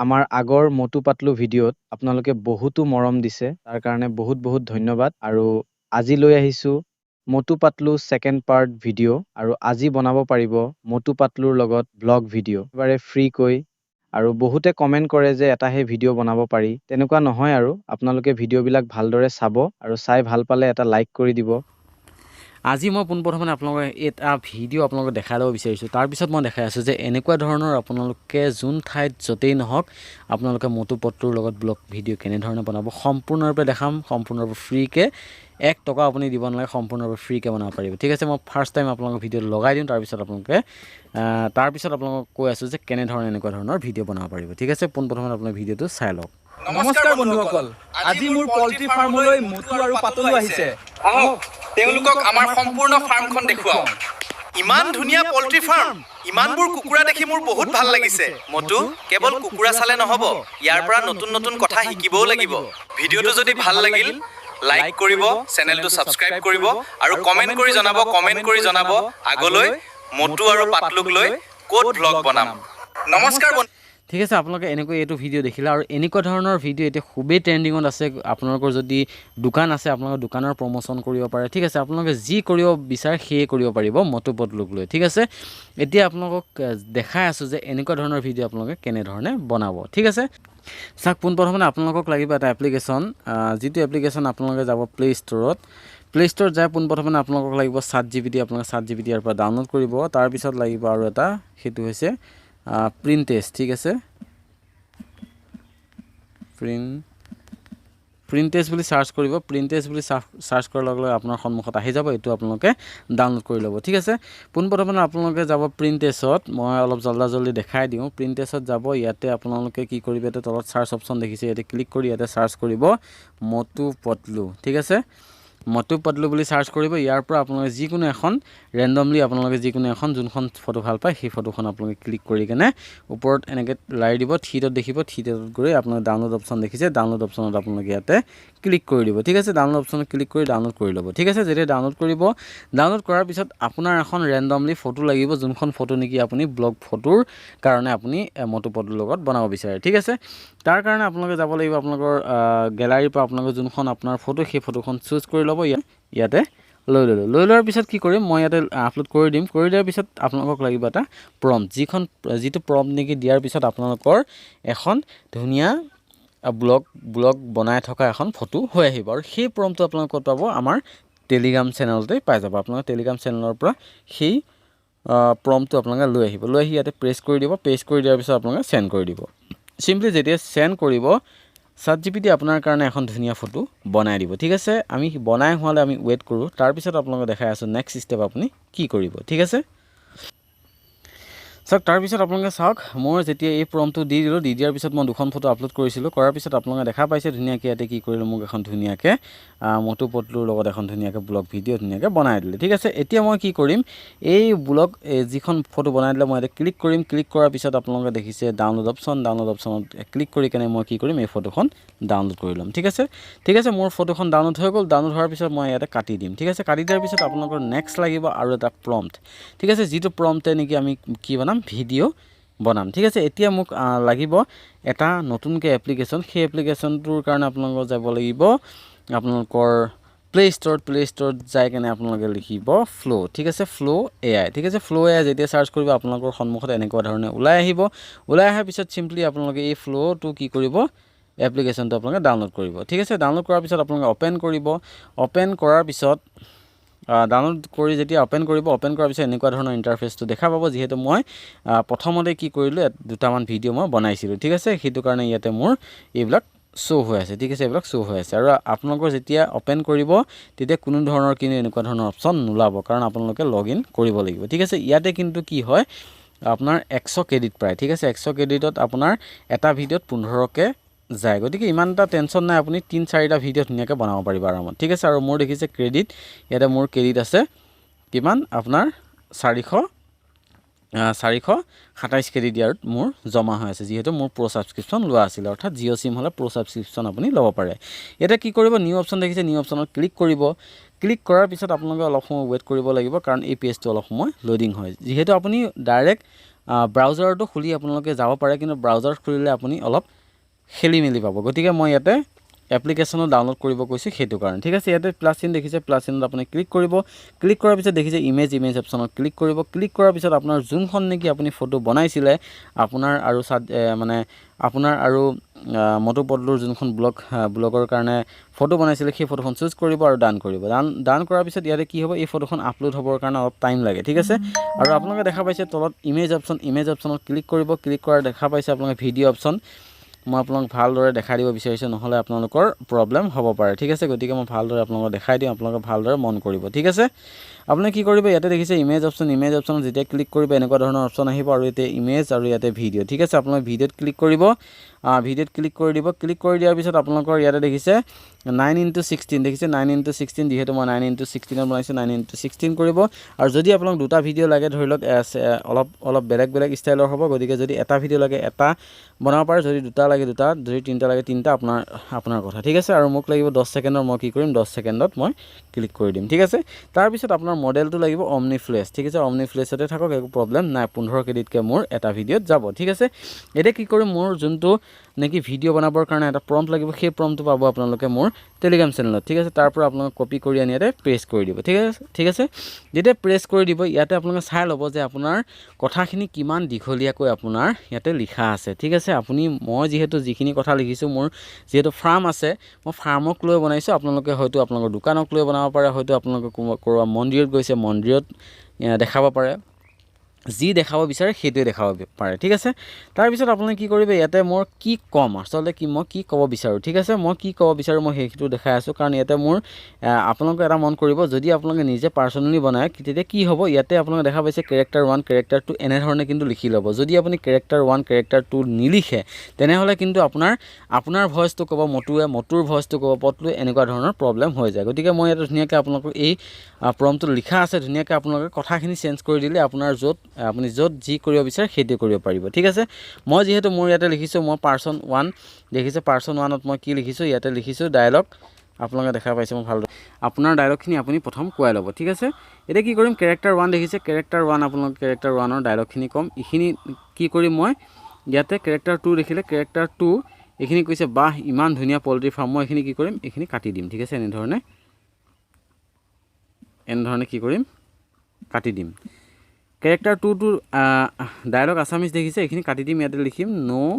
আমাৰ আগৰ মটু পাতলু ভিডিঅ'ত আপোনালোকে বহুতো মৰম দিছে তাৰ কাৰণে বহুত বহুত ধন্যবাদ আৰু আজি লৈ আহিছো Motu Patlu second part video' আৰু আজি বনাব পাৰিব মটু পাতলুৰ লগত ব্লগ ভিডিঅ' একেবাৰে ফ্ৰী কৈ আৰু বহুতে কমেণ্ট কৰে যে এটাহে ভিডিঅ' বনাব পাৰি তেনেকুৱা নহয় আৰু আপোনালোকে ভিডিঅ'বিলাক ভালদৰে চাব আৰু চাই ভাল পালে এটা লাইক কৰি দিব আজি মই পোনপ্ৰথমে আপোনালোকে এটা ভিডিঅ' আপোনালোকক দেখাই ল'ব বিচাৰিছোঁ তাৰপিছত মই দেখাই আছোঁ যে এনেকুৱা ধৰণৰ আপোনালোকে যোন ঠাইত য'তেই নহওক আপোনালোকে মটু পটলুৰ লগত ব্লগ ভিডিঅ' কেনেধৰণে বনাব সম্পূৰ্ণৰূপে দেখাম সম্পূৰ্ণৰূপে ফ্ৰীকৈ 1 টকা আপুনি দিব নালাগে সম্পূৰ্ণৰূপে ফ্ৰীকৈ বনাব পাৰিব ঠিক আছে মই ফাৰ্ষ্ট টাইম আপোনালোকক ভিডিঅ'টো লগাই দিওঁ তাৰপিছত আপোনালোকক কৈ আছোঁ যে কেনেধৰণে এনেকুৱা ধৰণৰ ভিডিঅ' বনাব পাৰিব ঠিক আছে পোনপ্ৰথমে আপোনাৰ ভিডিঅ'টো চাই লওক নমস্কাৰ বন্ধুসকল আজি মোৰ পল্ট্ৰি ফাৰ্মলৈ মটু আৰু পাতলু আহিছে আহক তেওঁলোকক আমাৰ সম্পূৰ্ণ ফাৰ্মখন দেখুৱাও ইমান ধুনীয়া পল্ট্ৰি ফাৰ্ম ইমানবোৰ কুকুৰা দেখি মোৰ বহুত ভাল লাগিছে মটু কেৱল কুকুৰা চালে নহব ইয়াৰ পৰা নতুন নতুন কথা শিকিবও লাগিব ভিডিঅ'টো যদি ভাল লাগিল লাইক কৰিব চেনেলটো সাবস্ক্ৰাইব কৰিব আৰু কমেন্ট কৰি জনাব আগলৈ মটু আৰু পাতলুক লৈ কোড ব্লগ বনাম নমস্কাৰ ঠিক আছে আপোনালোকে এনেকৈ এইটো ভিডিঅ' দেখিলে আৰু এনেকুৱা ধৰণৰ ভিডিঅ' এতিয়া খুবেই ট্ৰেণ্ডিঙত আছে আপোনালোকৰ যদি দোকান আছে আপোনালোকৰ দোকানৰ প্ৰমোশ্যন কৰিব পাৰে ঠিক আছে আপোনালোকে যি কৰিব বিচাৰে সেয়ে কৰিব পাৰিব মটু পটলুক লৈ ঠিক আছে এতিয়া আপোনালোকক দেখাই আছোঁ যে এনেকুৱা ধৰণৰ ভিডিঅ' আপোনালোকে কেনেধৰণে বনাব ঠিক আছে চাওক পোনপ্ৰথমে আপোনালোকক লাগিব এটা এপ্লিকেশ্যন যিটো এপ্লিকেশ্যন আপোনালোকে যাব প্লে' ষ্ট'ৰত যায় পোনপ্ৰথমে আপোনালোকক লাগিব ChatGPT আপোনালোকে ChatGPT ইয়াৰ পৰা ডাউনলোড কৰিব তাৰপিছত লাগিব আৰু এটা সেইটো হৈছে প্ৰিণ্টেষ্ট ঠিক আছে প্ৰিণ্টেষ্ট বুলি চাৰ্চ কৰিব প্ৰিণ্টেষ্ট বুলি চাৰ্চ কৰাৰ লগে লগে আপোনাৰ সন্মুখত আহি যাব এইটো আপোনালোকে ডাউনলোড কৰি ল'ব ঠিক আছে পোনপ্ৰথমে আপোনালোকে যাব প্ৰিণ্টেষ্টত মই অলপ জল্দি দেখাই দিওঁ প্ৰিণ্টেষ্টত যাব ইয়াতে আপোনালোকে কি কৰিব ইয়াতে তলত চাৰ্চ অপশ্যন দেখিছে ইয়াতে ক্লিক কৰি ইয়াতে চাৰ্চ কৰিব মটু পটলু ঠিক আছে মটু পটলু বুলি চাৰ্চ কৰিব ইয়াৰ পৰা আপোনালোকে যিকোনো এখন ৰেণ্ডমলি আপোনালোকে যিকোনো এখন যোনখন ফটো ভাল পায় সেই ফটোখন আপোনালোকে ক্লিক কৰি কেনে ওপৰত এনেকৈ লাৰি দিব থিডত দেখিব থিডত গৈ আপোনালোকে ডাউনলোড অপশ্যন দেখিছে ডাউনলোড অপশ্যনত আপোনালোকে ইয়াতে ক্লিক কৰি দিব ঠিক আছে ডাউনলোড অপশ্যনত ক্লিক কৰি ডাউনলোড কৰি ল'ব ঠিক আছে যেতিয়া ডাউনলোড কৰিব ডাউনলোড কৰাৰ পিছত আপোনাৰ এখন ৰেণ্ডমলি ফটো লাগিব যোনখন ফটো নেকি আপুনি ব্লগ ফটোৰ কাৰণে আপুনি মটু পটলুৰ লগত বনাব বিচাৰে ঠিক আছে তাৰ কাৰণে আপোনালোকে যাব লাগিব আপোনালোকৰ গেলাৰীৰ পৰা আপোনালোকৰ যোনখন আপোনাৰ ফটো সেই ফটোখন চুজ কৰি ল'ব ইয়াতে লৈ লোৱাৰ পিছত কি কৰিম মই ইয়াতে আপলোড কৰি দিম কৰি দিয়াৰ পিছত আপোনালোকক লাগিব এটা প্ৰম্পট যিটো প্ৰম্পট নেকি দিয়াৰ পিছত আপোনালোকৰ এখন ধুনীয়া ব্লগ বনাই থকা এখন ফটো হৈ আহিব আৰু সেই প্ৰম্পটটো আপোনালোকে ক'ত পাব আমাৰ টেলিগ্ৰাম চেনেলতে পাই যাব আপোনালোকে টেলিগ্ৰাম চেনেলৰ পৰা সেই প্ৰম্পটটো আপোনালোকে লৈ আহি ইয়াতে প্ৰেছ কৰি দিব প্ৰেছ কৰি দিয়াৰ পিছত আপোনালোকে চেণ্ড কৰি দিব চিম্পলি যেতিয়া চেণ্ড কৰিব ChatGPT আপোনাৰ কাৰণে এখন ধুনীয়া ফটো বনাই দিব ঠিক আছে আমি বনাই হোৱালে আমি ৱেইট কৰোঁ তাৰপিছত আপোনালোকে দেখাই আছোঁ নেক্সট ষ্টেপ আপুনি কি কৰিব ঠিক আছে চাওক তাৰপিছত আপোনালোকে চাওক মই যেতিয়া এই প্ৰম্পটটো দি দিয়াৰ পিছত মই দুখন ফটো আপলোড কৰিছিলোঁ কৰাৰ পিছত আপোনালোকে দেখা পাইছে ধুনীয়াকৈ ইয়াতে কি কৰিলোঁ মোক এখন ধুনীয়াকৈ মটু পটলুৰ লগত এখন ধুনীয়াকৈ ব্লগ ভিডিঅ' ধুনীয়াকৈ বনাই দিলে ঠিক আছে এতিয়া মই কি কৰিম এই ব্লগ যিখন ফটো বনাই দিলে মই ইয়াতে ক্লিক কৰিম ক্লিক কৰাৰ পিছত আপোনালোকে দেখিছে ডাউনলোড অপশ্যনত ক্লিক কৰি কেনে মই কি কৰিম এই ফটোখন ডাউনলোড কৰি ল'ম ঠিক আছে মোৰ ফটোখন ডাউনলোড হৈ গ'ল ডাউনলোড হোৱাৰ পিছত মই ইয়াতে কাটি দিম ঠিক আছে কাটি দিয়াৰ পিছত আপোনালোকৰ নেক্সট লাগিব আৰু এটা প্ৰম্পট ঠিক আছে যিটো প্ৰম্পটে নেকি আমি কি বনাম ভিডিঅ' বনাম ঠিক আছে এতিয়া মোক লাগিব এটা নতুনকৈ এপ্লিকেশ্যন সেই এপ্লিকেশ্যনটোৰ কাৰণে আপোনালোকৰ যাব লাগিব আপোনালোকৰ প্লে ষ্ট'ৰত যাই কেনে আপোনালোকে লিখিব ফ্ল' ঠিক আছে ফ্ল' AI ঠিক আছে ফ্ল' AI যেতিয়া চাৰ্চ কৰিব আপোনালোকৰ সন্মুখত এনেকুৱা ধৰণে ওলাই অহাৰ পিছত চিম্পলি আপোনালোকে এই ফ্ল'টো কি কৰিব এপ্লিকেশ্যনটো আপোনালোকে ডাউনলোড কৰিব ঠিক আছে ডাউনলোড কৰাৰ পিছত আপোনালোকে অ'পেন কৰাৰ পিছত ডাউনলোড কৰি যেতিয়া অ'পেন কৰাৰ পিছত এনেকুৱা ধৰণৰ ইণ্টাৰফেচটো দেখা পাব যিহেতু মই প্ৰথমতে কি কৰিলোঁ দুটামান ভিডিঅ' মই বনাইছিলোঁ ঠিক আছে সেইটো কাৰণে ইয়াতে মোৰ এইবিলাক শ্ব' হৈ আছে ঠিক আছে এইবিলাক শ্ব' হৈ আছে আৰু আপোনালোকৰ যেতিয়া অ'পেন কৰিব তেতিয়া কোনো ধৰণৰ কিন্তু এনেকুৱা ধৰণৰ অপশ্যন নোলাব কাৰণ আপোনালোকে লগ ইন কৰিব লাগিব ঠিক আছে ইয়াতে কিন্তু কি হয় আপোনাৰ 100 ক্ৰেডিট পায় ঠিক আছে 100 ক্ৰেডিটত আপোনাৰ এটা ভিডিঅ'ত 15কে যায় গতিকে ইমান এটা টেনশ্যন নাই আপুনি 3-4টা ভিডিঅ' ধুনীয়াকৈ বনাব পাৰিব আৰামত ঠিক আছে আৰু মোৰ দেখিছে ক্ৰেডিট ইয়াতে মোৰ ক্ৰেডিট আছে কিমান আপোনাৰ 427 ক্ৰেডিট ইয়াত মোৰ জমা হৈ আছে যিহেতু মোৰ প্ৰ' ছাবস্ক্ৰিপশ্যন লোৱা আছিল অৰ্থাৎ জিঅ' চিম হ'লে প্ৰ' ছাবস্ক্ৰিপশ্যন আপুনি ল'ব পাৰে এতিয়া কি কৰিব নিউ অপশ্যন দেখিছে নিউ অপশ্যনত ক্লিক কৰিব ক্লিক কৰাৰ পিছত আপোনালোকে অলপ সময় ৱেইট কৰিব লাগিব কাৰণ এই পেজটো অলপ সময় লোডিং হয় যিহেতু আপুনি ডাইৰেক্ট ব্ৰাউজাৰটো খুলি আপোনালোকে যাব পাৰে, কিন্তু ব্ৰাউজাৰ খুলিলে আপুনি অলপ খেলি মেলি পাব। গতিকে মই ইয়াতে এপ্লিকেশ্যনো ডাউনলোড কৰিব কৈছোঁ সেইটো কাৰণে। ঠিক আছে, ইয়াতে প্লাছ চিন দেখিছে, প্লাছ চিনত আপুনি ক্লিক কৰিব। ক্লিক কৰাৰ পিছত দেখিছে ইমেজ অপশ্যনত ক্লিক কৰিব। ক্লিক কৰাৰ পিছত আপোনাৰ যোনখন নেকি আপুনি ফটো বনাইছিলে, আপোনাৰ আৰু মটু পটলুৰ যোনখন ব্লগৰ কাৰণে ফটো বনাইছিলে, সেই ফটোখন চুজ কৰিব আৰু ডান কৰিব। ডান কৰাৰ পিছত ইয়াতে কি হ'ব, এই ফটোখন আপলোড হ'বৰ কাৰণে অলপ টাইম লাগে। ঠিক আছে, আৰু আপোনালোকে দেখা পাইছে তলত ইমেজ অপশ্যনত ক্লিক কৰিব। ক্লিক কৰা দেখা পাইছে আপোনালোকে ভিডিঅ' অপশ্যন। মই আপোনালোকক ভালদৰে দেখাই দিব বিচাৰিছোঁ, নহ'লে আপোনালোকৰ প্ৰব্লেম হ'ব পাৰে। ঠিক আছে, গতিকে মই ভালদৰে আপোনালোকক দেখাই দিওঁ, আপোনালোকে ভালদৰে মন কৰিব। ঠিক আছে, আপুনি কি কৰিব, ইয়াতে দেখিছে ইমেজ অপশ্যনত যেতিয়া ক্লিক কৰিব এনেকুৱা ধৰণৰ অপশ্যন আহিব, আৰু ইয়াতে ইমেজ আৰু ইয়াতে ভিডিঅ'। ঠিক আছে, আপোনালোকে ভিডিঅ'ত ক্লিক কৰিব। ভিডিঅ'ত ক্লিক কৰি দিব। ক্লিক কৰি দিয়াৰ পিছত আপোনালোকৰ ইয়াতে দেখিছে 9:16 দেখিছে, 9:16, যিহেতু মই 9:16 বনাইছোঁ, 9:16 কৰিব। আৰু যদি আপোনাক দুটা ভিডিঅ' লাগে, ধৰি লওক অলপ বেলেগ ষ্টাইলৰ হ'ব, গতিকে যদি এটা ভিডিঅ' লাগে এটা বনাব পাৰে, যদি দুটা লাগে দুটা, যদি তিনিটা লাগে তিনিটা, আপোনাৰ কথা। ঠিক আছে, আৰু মোক লাগিব 10 ছেকেণ্ডৰ, মই কি কৰিম 10 ছেকেণ্ডত মই ক্লিক কৰি দিম। ঠিক আছে, তাৰপিছত আপোনাৰ মডেলটো লাগিব অমনিফ্লেছ। ঠিক আছে, অমনিফ্লেছতে থাকক, একো প্ৰব্লেম নাই, 15 ক্ৰেডিটকৈ মোৰ এটা ভিডিঅ'ত যাব। ঠিক আছে, এতিয়া কি কৰিম, মোৰ যোনটো নেকি ভিডিঅ' বনাবৰ কাৰণে এটা প্ৰম্পট লাগিব, সেই প্ৰম্পটটো পাব আপোনালোকে মোৰ টেলিগ্ৰাম চেনেলত। ঠিক আছে, তাৰ পৰা আপোনালোকে কপি কৰি আনি ইয়াতে প্ৰেছ কৰি দিব। ঠিক আছে, যেতিয়া প্ৰেছ কৰি দিব, ইয়াতে আপোনালোকে চাই ল'ব যে আপোনাৰ কথাখিনি কিমান দীঘলীয়াকৈ আপোনাৰ ইয়াতে লিখা আছে। ঠিক আছে, মই যিহেতু যিখিনি কথা লিখিছোঁ, মোৰ যিহেতু ফাৰ্ম আছে, মই ফাৰ্মক লৈ বনাইছোঁ। আপোনালোকে হয়তো আপোনালোকৰ দোকানক লৈ বনাব পাৰে, হয়তো আপোনালোকে ক'ৰবাত মন্দিৰত গৈছে, মন্দিৰত দেখাব পাৰে, যি দেখাব বিচাৰে সেইটোৱে দেখাব পাৰে। ঠিক আছে, তাৰপিছত আপুনি কি কৰিব, ইয়াতে মই কি ক'ম, আচলতে মই কি ক'ব বিচাৰোঁ। ঠিক আছে, মই কি ক'ব বিচাৰোঁ মই সেইটো দেখাই আছোঁ, কাৰণ ইয়াতে মোৰ আপোনালোকে এটা মন কৰিব, যদি আপোনালোকে নিজে পাৰ্চনেলি বনায়, তেতিয়া কি হ'ব, ইয়াতে আপোনালোকে দেখা পাইছে কেৰেক্টাৰ 1 কেৰেক্টাৰ 2 এনেধৰণে কিন্তু লিখি ল'ব। যদি আপুনি কেৰেক্টাৰ 1 কেৰেক্টাৰ 2 নিলিখে, তেনেহ'লে কিন্তু আপোনাৰ ভইচটো ক'ব মটুৱে, মটুৰ ভইচটো ক'ব পটলুৱে, এনেকুৱা ধৰণৰ প্ৰব্লেম হৈ যায়। গতিকে মই ইয়াতে ধুনীয়াকৈ আপোনালোকক এই প্ৰম্পটটো লিখা আছে, ধুনীয়াকৈ আপোনালোকে কথাখিনি চেঞ্জ কৰি দিলে আপুনি য'ত যি কৰিব বিচাৰে সেইটোৱে কৰিব পাৰিব। ঠিক আছে, মই যিহেতু মোৰ ইয়াতে লিখিছোঁ, মই পাৰ্চন 1 দেখিছে, পাৰ্চন 1ত মই কি লিখিছোঁ, ইয়াতে লিখিছোঁ ডায়লগ। আপোনালোকে দেখা পাইছে মই ভালদৰে, আপোনাৰ ডায়লগখিনি আপুনি প্ৰথম কোৱাই ল'ব। ঠিক আছে, এতিয়া কি কৰিম, কেৰেক্টাৰ 1 দেখিছে, কেৰেক্টাৰ 1 আপোনালোকে কেৰেক্টাৰ 1ৰ ডায়লগখিনি ক'ম। এইখিনি কি কৰিম, মই ইয়াতে কেৰেক্টাৰ 2 দেখিলে, কেৰেক্টাৰ 2 এইখিনি কৈছে, বাহ ইমান ধুনীয়া পল্ট্ৰি ফাৰ্ম, মই এইখিনি কি কৰিম, এইখিনি কাটি দিম। ঠিক আছে, এনেধৰণে কি কৰিম, কাটি দিম। কেৰেক্টাৰ 2টোৰ ডায়লগ আছামিজ দেখিছে, এইখিনি কাটি দিম। ইয়াতে লিখিম ন'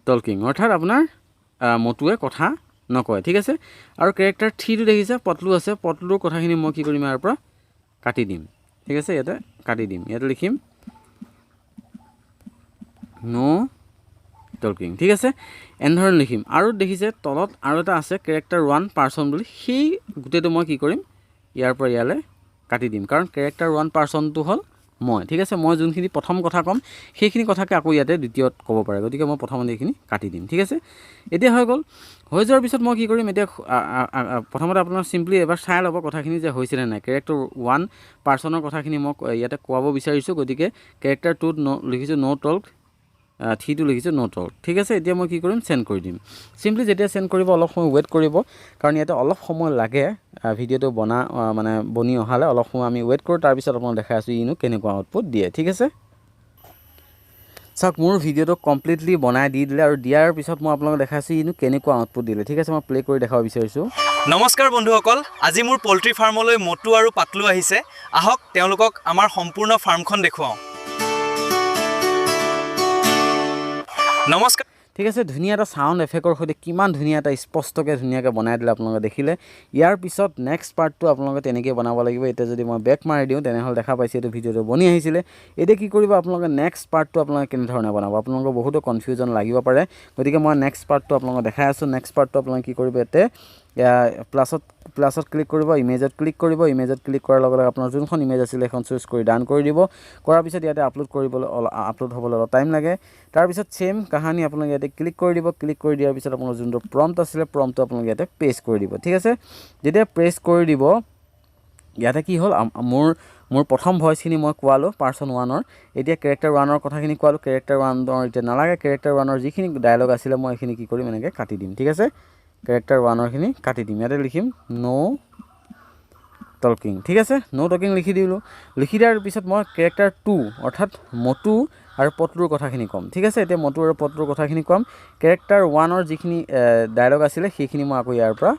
টলকিং, অৰ্থাৎ আপোনাৰ মটুৱে কথা নকয়। ঠিক আছে, আৰু কেৰেক্টাৰ 3টো দেখিছে, পটলু আছে, পটলুৰ কথাখিনি মই কি কৰিম, ইয়াৰ পৰা কাটি দিম। ঠিক আছে, ইয়াতে কাটি দিম, ইয়াতে লিখিম ন' টলকিং। ঠিক আছে, এনেধৰণে লিখিম। আৰু দেখিছে তলত আৰু এটা আছে কেৰেক্টাৰ 1 পাৰ্চন বুলি, সেই গোটেইটো মই কি কৰিম, ইয়াৰ পৰা ইয়ালৈ কাটি দিম, কাৰণ কেৰেক্টাৰ 1 পাৰ্চনটো হ'ল মই। ঠিক আছে, মই যোনখিনি প্ৰথম কথা ক'ম সেইখিনি কথাকে আকৌ ইয়াতে দ্বিতীয়ত ক'ব পাৰে, গতিকে মই প্ৰথমতে এইখিনি কাটি দিম। ঠিক আছে, এতিয়া হৈ গ'ল। হৈ যোৱাৰ পিছত মই কি কৰিম, এতিয়া প্ৰথমতে আপোনাৰ চিম্পলি এবাৰ চাই ল'ব কথাখিনি যে হৈছেনে নাই। কেৰেক্টাৰ 1 পাৰ্চনৰ কথাখিনি মই ইয়াতে কোৱাব বিচাৰিছোঁ, গতিকে কেৰেক্টাৰ 2ত লিখিছোঁ ন' টল্ক, 3টো লিখিছোঁ ন' টল্ক। ঠিক আছে, এতিয়া মই কি কৰিম, চেণ্ড কৰি দিম। চিম্পলি যেতিয়া চেণ্ড কৰিব, অলপ সময় ৱেইট কৰিব, কাৰণ ইয়াতে অলপ সময় লাগে ভিডিঅ'টো বনি অহালৈ, অলপ সময় আমি ৱেইট কৰোঁ। তাৰপিছত আপোনাক দেখাই আছোঁ ইনো কেনেকুৱা আউটপুট দিয়ে। ঠিক আছে, চাওক মোৰ ভিডিঅ'টো কমপ্লিটলি বনাই দি দিলে, আৰু দিয়াৰ পিছত মই আপোনালোকক দেখাইছোঁ ইনো কেনেকুৱা আউটপুট দিলে। ঠিক আছে, মই প্লে কৰি দেখাব বিচাৰিছোঁ। নমস্কাৰ বন্ধুসকল, আজি মোৰ পল্ট্ৰি ফাৰ্মলৈ মটু আৰু পাতলু আহিছে। আহক তেওঁলোকক আমাৰ সম্পূৰ্ণ ফাৰ্মখন দেখুৱাওঁ। নমস্কাৰ। ঠিক আছে, ধুনীয়া এটা চাউণ্ড এফেক্টৰ সৈতে কিমান ধুনীয়া এটা স্পষ্টকৈ ধুনীয়াকৈ বনাই দিলে আপোনালোকে দেখিলে। ইয়াৰ পিছত নেক্সট পাৰ্টটো আপোনালোকে তেনেকৈ বনাব লাগিব। এতিয়া যদি মই বেক মাৰি দিওঁ, তেনেহ'লে দেখা পাইছে এইটো ভিডিঅ'টো বনি আহিছিলে। এতিয়া কি কৰিব, আপোনালোকে নেক্সট পাৰ্টটো আপোনালোকে কেনেধৰণে বনাব, আপোনালোকৰ বহুতো কনফিউজন লাগিব পাৰে, গতিকে মই নেক্সট পাৰ্টটো আপোনালোকক দেখাই আছোঁ। নেক্সট পাৰ্টটো আপোনালোকে কি কৰিব, ইয়াতে প্লাছত ক্লিক কৰিব, ইমেজত ক্লিক কৰিব। ইমেজত ক্লিক কৰাৰ লগে লগে আপোনাৰ যোনখন ইমেজ আছিলে সেইখন চুজ কৰি ডান কৰি দিব। কৰাৰ পিছত ইয়াতে আপলোড হ'বলৈ অলপ টাইম লাগে। তাৰপিছত ছেম কাহানি আপোনালোকে ইয়াতে ক্লিক কৰি দিব। ক্লিক কৰি দিয়াৰ পিছত আপোনাৰ যোনটো প্ৰম্পট আছিলে, প্ৰম্পটটো আপোনালোকে ইয়াতে পেষ্ট কৰি দিব। ঠিক আছে, যেতিয়া প্ৰেছ কৰি দিব, ইয়াতে কি হ'ল, মোৰ প্ৰথম ভইচখিনি মই কোৱালোঁ পাৰ্চন 1ৰ। এতিয়া কেৰেক্টাৰ 1ৰ কথাখিনি কোৱালোঁ। কেৰেক্টাৰ 1ৰ এতিয়া নালাগে, কেৰেক্টাৰ 1ৰ যিখিনি ডায়লগ আছিলে মই এইখিনি কি কৰিম, এনেকৈ কাটি দিম। ঠিক আছে, কেৰেক্টাৰ 1ৰখিনি কাটি দিম। ইয়াতে লিখিম ন' টকিং ঠিক আছে নো টকিং লিখি দিলোঁ লিখি দিয়াৰ পিছত মই কেৰেক্টাৰ 2 অৰ্থাৎ মটু আৰু পটলুৰ কথাখিনি ক'ম ঠিক আছে এতিয়া মটু আৰু পটলুৰ কথাখিনি ক'ম কেৰেক্টাৰ 1ৰ যিখিনি ডায়লগ আছিলে সেইখিনি মই আকৌ ইয়াৰ পৰা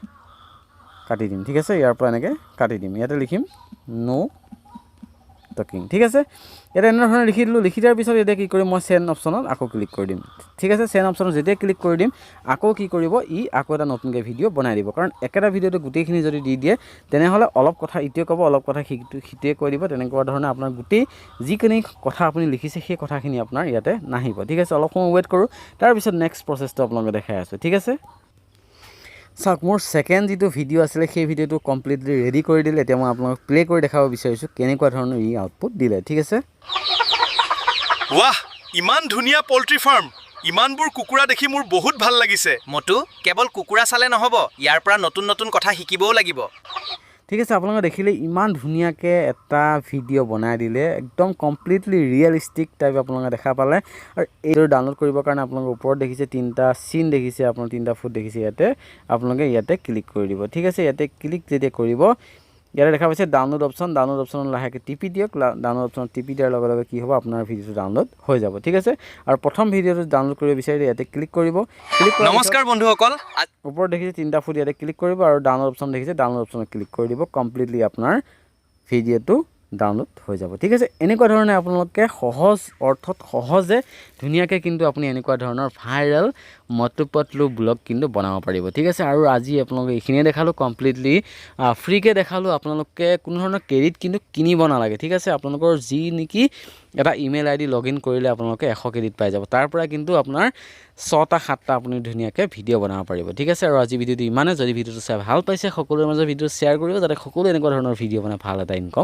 কাটি দিম ঠিক আছে ইয়াৰ পৰা এনেকৈ কাটি দিম ইয়াতে লিখিম নো টকিং ঠিক আছে ইয়াতে এনেধৰণে লিখি দিলোঁ লিখি দিয়াৰ পিছত এতিয়া কি কৰিম মই চেণ্ড অপশ্যনত আকৌ ক্লিক কৰি দিম ঠিক আছে চেণ্ড অপশ্যনত যেতিয়া ক্লিক কৰি দিম আকৌ কি কৰিব আকৌ এটা নতুনকৈ ভিডিঅ' বনাই দিব কাৰণ একেটা ভিডিঅ'টো গোটেইখিনি যদি দি দিয়ে তেনেহ'লে অলপ কথা ইটোৱে ক'ব অলপ কথা সিটোৱে কৈ দিব তেনেকুৱা ধৰণে আপোনাৰ গোটেই যিখিনি কথা আপুনি লিখিছে সেই কথাখিনি আপোনাৰ ইয়াতে নাহিব ঠিক আছে অলপ সময় ৱেইট কৰোঁ তাৰপিছত নেক্সট প্ৰচেছটো আপোনালোকে দেখাই আছোঁ ঠিক আছে চাওক মোৰ ছেকেণ্ড যিটো ভিডিঅ' আছিলে সেই ভিডিঅ'টো কমপ্লিটলি ৰেডি কৰি দিলে এতিয়া মই আপোনালোকক প্লে কৰি দেখাব বিচাৰিছোঁ কেনেকুৱা ধৰণৰ ই আউটপুট দিলে ঠিক আছে ৱাহ ইমান ধুনীয়া পল্ট্ৰি ফাৰ্ম ইমানবোৰ কুকুৰা দেখি মোৰ বহুত ভাল লাগিছে মটু কেৱল কুকুৰা চালে নহ'ব ইয়াৰ পৰা নতুন নতুন কথা শিকিবও লাগিব ঠিক আছে আপোনালোকে দেখিলে ইমান ধুনীয়াকৈ এটা ভিডিঅ' বনাই দিলে একদম কমপ্লিটলি ৰিয়েলিষ্টিক টাইপ আপোনালোকে দেখা পালে আৰু এইটো ডাউনলোড কৰিবৰ কাৰণে আপোনালোকে ওপৰত দেখিছে 3টা চিন দেখিছে আপোনাৰ 3টা ফুট দেখিছে ইয়াতে আপোনালোকে ইয়াতে ক্লিক কৰি দিব ঠিক আছে ইয়াতে ক্লিক যেতিয়া কৰিব ইয়াতে দেখা পাইছে ডাউনলোড অপশ্যন লাহেকৈ টিপি দিয়ক ডাউনলোড অপশ্যনত টিপি দিয়াৰ লগে লগে কি হ'ব আপোনাৰ ভিডিঅ'টো ডাউনলোড হৈ যাব ঠিক আছে আৰু প্ৰথম ভিডিঅ'টো ডাউনলোড কৰিব বিচাৰিলে ইয়াতে ক্লিক কৰিব নমস্কাৰ বন্ধুসকল ওপৰত দেখিছে 3টা ফুট ইয়াতে ক্লিক কৰিব আৰু ডাউনলোড অপশ্যন দেখিছে ডাউনলোড অপশ্যনত ক্লিক কৰি দিব কমপ্লিটলি আপোনাৰ ভিডিঅ'টো ডাউনলোড হৈ যাব ঠিক আছে এনেকুৱা ধৰণে আপোনালোকে সহজ অৰ্থত সহজে ধুনীয়াকৈ কিন্তু আপুনি এনেকুৱা ধৰণৰ ভাইৰেল মটু পটলু ব্লগ কিন্তু বনাব পাৰিব ঠিক আছে আৰু আজি আপোনালোকে এইখিনিয়ে দেখালোঁ কমপ্লিটলি ফ্ৰীকৈ দেখালোঁ আপোনালোকে কোনো ধৰণৰ ক্ৰেডিট কিন্তু কিনিব নালাগে ঠিক আছে আপোনালোকৰ যি নেকি এটা ইমেইল ID লগ ইন কৰিলে আপোনালোকে 100 ক্ৰেডিট পাই যাব তাৰ পৰা কিন্তু আপোনাৰ 6টা 7টা আপুনি ধুনীয়াকৈ ভিডিঅ' বনাব পাৰিব ঠিক আছে আৰু আজি ভিডিঅ'টো ইমানে যদি ভিডিঅ'টো চাই ভাল পাইছে সকলোৰে মাজত ভিডিঅ' শ্বেয়াৰ কৰিব যাতে সকলোৱে এনেকুৱা ধৰণৰ ভিডিঅ' বনাই ভাল এটা ইনকম